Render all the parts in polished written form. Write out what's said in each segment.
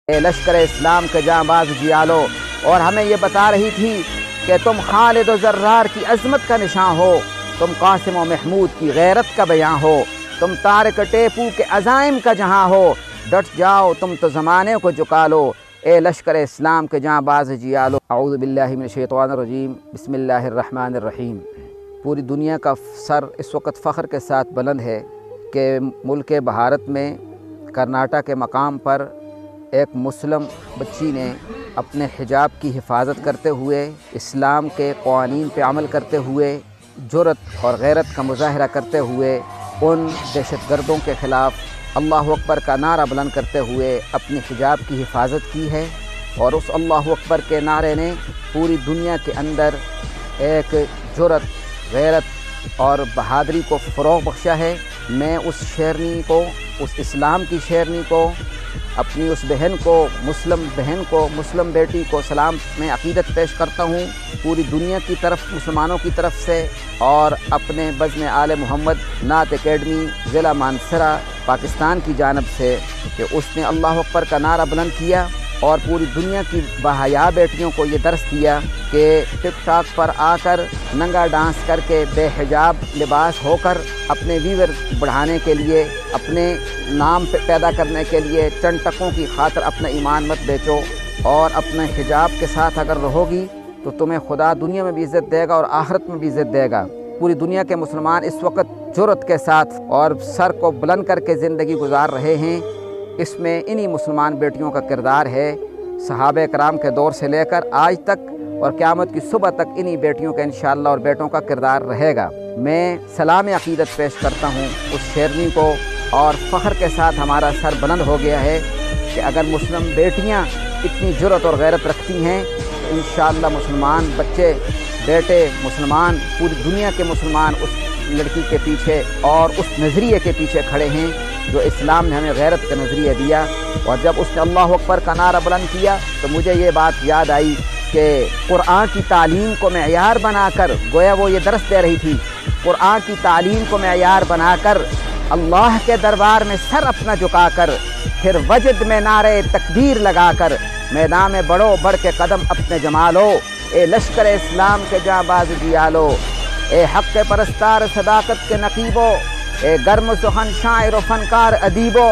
لشکر اسلام کے جانباز جیالو، اور ہمیں یہ بتا رہی تھی کہ تم خالد و زرار کی عظمت کا نشان ہو، تم قاسم و محمود کی غیرت کا بیان ہو، تم طارق ٹیپو کے عزائم کا جہاں ہو، ڈٹ جاؤ تم تو زمانے کو جھکا لو، اے لشکر اسلام کے جانباز جیالو۔ اعوذ باللہ من الشیطان الرجیم، بسم اللہ الرحمن الرحیم۔ پوری دنیا کا سر اس وقت فخر کے ساتھ بلند ہے کہ ملک بھارت میں کرناٹک کے مقام پر ایک مسلم بچی نے اپنے حجاب کی حفاظت کرتے ہوئے، اسلام کے قوانین پہ عمل کرتے ہوئے، جرأت اور غیرت کا مظاہرہ کرتے ہوئے ان دہشت گردوں کے خلاف اللہ اکبر کا نعرہ بلند کرتے ہوئے اپنی حجاب کی حفاظت کی ہے، اور اس اللہ اکبر کے نعرے نے پوری دنیا کے اندر ایک جرأت، غیرت اور بہادری کو فروغ بخشا ہے۔ میں اس شیرنی کو، اس اسلام کی شیرنی کو، اپنی اس بہن کو، مسلم بہن کو، مسلم بیٹی کو سلام میں عقیدت پیش کرتا ہوں پوری دنیا کی طرف، مسلمانوں کی طرف سے، اور اپنے بزم آل محمد نعت اکیڈمی ضلع مانسرہ پاکستان کی جانب سے کہ اس نے اللہ اکبر کا نعرہ بلند کیا اور پوری دنیا کی باحیا بیٹیوں کو یہ درس دیا کہ ٹک ٹاک پر آ کر ننگا ڈانس کر کے بے حجاب لباس ہو کر اپنے ویور بڑھانے کے لیے، اپنے نام پیدا کرنے کے لیے چند ٹکوں کی خاطر اپنا ایمان مت بیچو، اور اپنے حجاب کے ساتھ اگر رہو گی تو تمہیں خدا دنیا میں بھی عزت دے گا اور آخرت میں بھی عزت دے گا۔ پوری دنیا کے مسلمان اس وقت جرأت کے ساتھ اور سر کو بلند کر کے زندگی گزار رہے ہیں۔ اس میں انہی مسلمان بیٹیوں کا کردار ہے، صحابہ کرام کے دور سے لے کر آج تک اور قیامت کی صبح تک انہی بیٹیوں کا انشاءاللہ اور بیٹوں کا کردار رہے گا۔ میں سلام عقیدت پیش کرتا ہوں اس شیرنی کو، اور فخر کے ساتھ ہمارا سر بلند ہو گیا ہے کہ اگر مسلم بیٹیاں اتنی جرأت اور غیرت رکھتی ہیں تو انشاءاللہ مسلمان بچے، بیٹے مسلمان، پوری دنیا کے مسلمان اس لڑکی کے پیچھے اور اس نظریے کے پیچھے کھڑے ہیں جو اسلام نے ہمیں غیرت کا نظریہ دیا۔ اور جب اس نے اللہ اکبر کا نعرہ بلند کیا تو مجھے یہ بات یاد آئی کہ قرآن کی تعلیم کو معیار بنا کر، گویا وہ یہ درس دے رہی تھی، قرآن کی تعلیم کو معیار بنا کر اللہ کے دربار میں سر اپنا جھکا کر، پھر وجد میں نعرے تکبیر لگا کر میدان میں بڑھو، بڑھ کے قدم اپنے جمالو، اے لشکر اسلام کے جانباز جیالو، اے حق پرستار صداقت کے نقیبو، اے گرم سخن شاعر و فنکار ادیبو،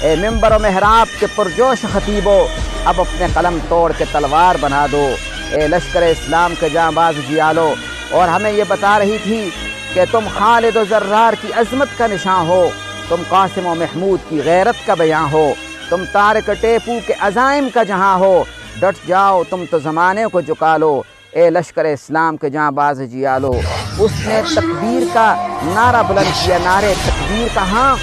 اے ممبر و محراب کے پرجوش خطیبو، اب اپنے قلم توڑ کے تلوار بنا دو، اے لشکر اسلام کے جانباز جیالو۔ اور ہمیں یہ بتا رہی تھی کہ تم خالد و زرار کی عظمت کا نشان ہو، تم قاسم و محمود کی غیرت کا بیان ہو، تم طارق ٹیپو کے عزائم کا جہاں ہو، ڈٹ جاؤ تم تو زمانے کو جھکا لو، اے لشکر اسلام کے جانباز جیالو۔ اس نے تکبیر کا نعرہ بلند کیا، نعرے تکبیر کہا،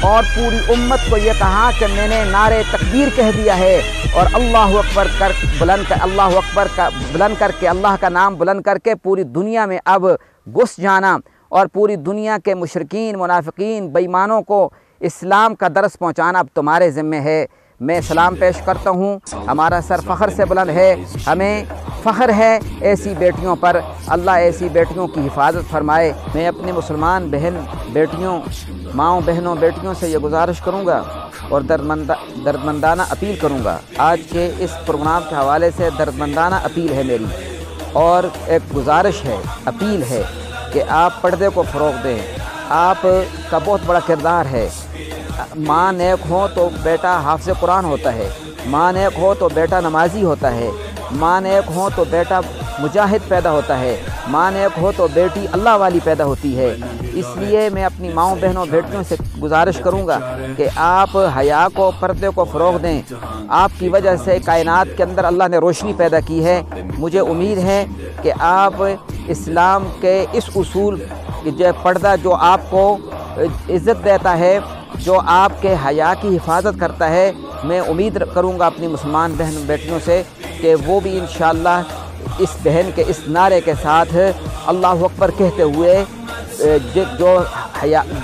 اور پوری امت کو یہ کہا کہ میں نے نعرے تکبیر کہہ دیا ہے، اور اللہ اکبر کر بلند کر کے اللہ کا نام بلند کر کے پوری دنیا میں اب گھس جانا اور پوری دنیا کے مشرکین، منافقین، بے ایمانوں کو اسلام کا درس پہنچانا اب تمہارے ذمہ ہے۔ میں سلام پیش کرتا ہوں، ہمارا سر فخر سے بلند ہے، ہمیں فخر ہے ایسی بیٹیوں پر، اللہ ایسی بیٹیوں کی حفاظت فرمائے۔ میں اپنی مسلمان بہن بیٹیوں، ماؤں بہنوں بیٹیوں سے یہ گزارش کروں گا اور دردمندانہ اپیل کروں گا، آج کے اس پروگرام کے حوالے سے دردمندانہ اپیل ہے میری، اور ایک گزارش ہے، اپیل ہے کہ آپ پردے کو فروغ دیں۔ آپ کا بہت بڑا کردار ہے، ماں نیک ہو تو بیٹا حافظ قرآن ہوتا ہے، ماں نیک ہو تو بیٹا نمازی ہوتا ہے، ماں نیک ہو تو بیٹا مجاہد پیدا ہوتا ہے، ماں نیک ہو تو بیٹی اللہ والی پیدا ہوتی ہے۔ اس لیے میں اپنی ماؤں بہنوں بیٹیوں سے گزارش کروں گا کہ آپ حیا کو، پردے کو فروغ دیں۔ آپ کی وجہ سے کائنات کے اندر اللہ نے روشنی پیدا کی ہے۔ مجھے امید ہے کہ آپ اسلام کے اس اصول جو پردہ جو آپ کو عزت دیتا ہے، جو آپ کے حیا کی حفاظت کرتا ہے، میں امید کروں گا اپنی مسلمان بہن بیٹیوں سے کہ وہ بھی انشاءاللہ اس بہن کے اس نعرے کے ساتھ اللہ اکبر کہتے ہوئے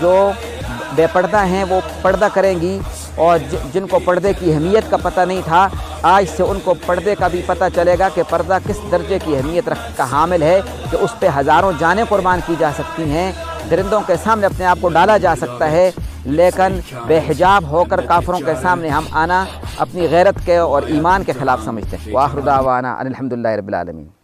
جو بے پردہ ہیں وہ پردہ کریں گی، اور جن کو پردے کی اہمیت کا پتہ نہیں تھا آج سے ان کو پردے کا بھی پتہ چلے گا کہ پردہ کس درجے کی اہمیت کا حامل ہے، کہ اس پہ ہزاروں جانیں قربان کی جا سکتی ہیں، درندوں کے سامنے اپنے آپ کو ڈالا جا سکتا ہے، لیکن بے حجاب ہو کر کافروں کے سامنے ہم آنا اپنی غیرت کے اور ایمان کے خلاف سمجھتے ہیں۔ وآخر دعوانا ان الحمد للہ رب العالمین۔